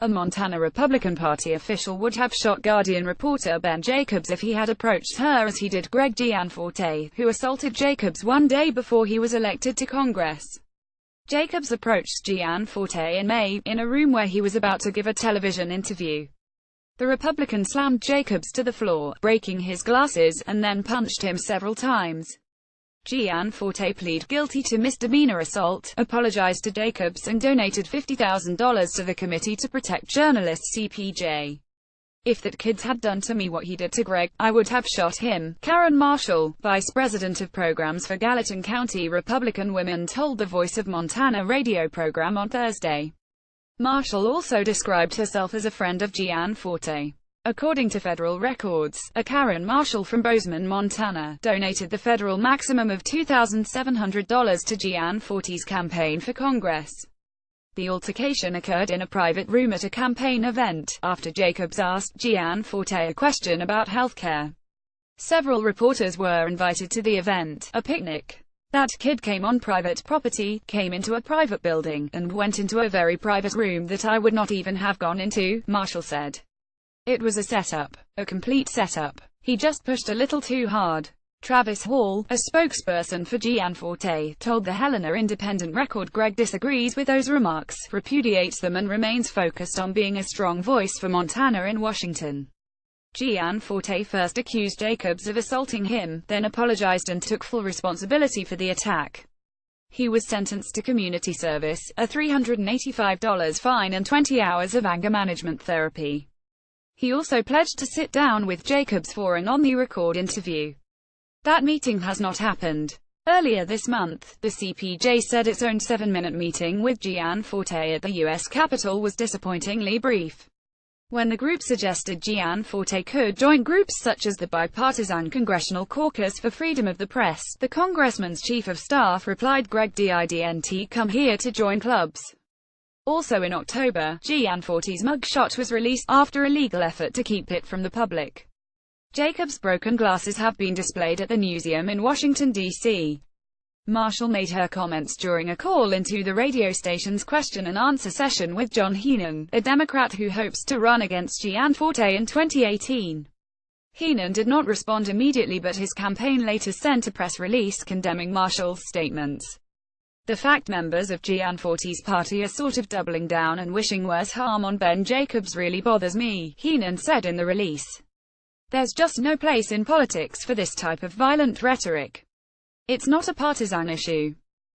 A Montana Republican Party official would have shot Guardian reporter Ben Jacobs if he had approached her as he did Greg Gianforte, who assaulted Jacobs one day before he was elected to Congress. Jacobs approached Gianforte in May, in a room where he was about to give a television interview. The Republican slammed Jacobs to the floor, breaking his glasses, and then punched him several times. Gianforte pleaded guilty to misdemeanor assault, apologized to Jacobs, and donated $50,000 to the Committee to Protect Journalists (CPJ). "If that kid had done to me what he did to Greg, I would have shot him," Karen Marshall, vice president of programs for Gallatin County Republican Women, told the Voice of Montana radio program on Thursday. Marshall also described herself as a friend of Gianforte. According to federal records, a Karen Marshall from Bozeman, Montana, donated the federal maximum of $2,700 to Gianforte's campaign for Congress. The altercation occurred in a private room at a campaign event, after Jacobs asked Gianforte a question about healthcare. Several reporters were invited to the event, a picnic. "That kid came on private property, came into a private building, and went into a very private room that I would not even have gone into," Marshall said. "It was a setup. A complete setup. He just pushed a little too hard." Travis Hall, a spokesperson for Gianforte, told the Helena Independent Record Greg disagrees with those remarks, repudiates them, and remains focused on being a strong voice for Montana in Washington. Gianforte first accused Jacobs of assaulting him, then apologized and took full responsibility for the attack. He was sentenced to community service, a $385 fine, and 20 hours of anger management therapy. He also pledged to sit down with Jacobs for an on-the-record interview. That meeting has not happened. Earlier this month, the CPJ said its own 7-minute meeting with Gianforte at the U.S. Capitol was disappointingly brief. When the group suggested Gianforte could join groups such as the Bipartisan Congressional Caucus for Freedom of the Press, the congressman's chief of staff replied, "Greg didn't come here to join clubs." Also in October, Gianforte's mugshot was released, after a legal effort to keep it from the public. Jacobs' broken glasses have been displayed at the museum in Washington, D.C. Marshall made her comments during a call-into the radio station's question-and-answer session with John Heenan, a Democrat who hopes to run against Gianforte in 2018. Heenan did not respond immediately, but his campaign later sent a press release condemning Marshall's statements. "The fact members of Gianforte's party are sort of doubling down and wishing worse harm on Ben Jacobs really bothers me," Heenan said in the release. "There's just no place in politics for this type of violent rhetoric. It's not a partisan issue.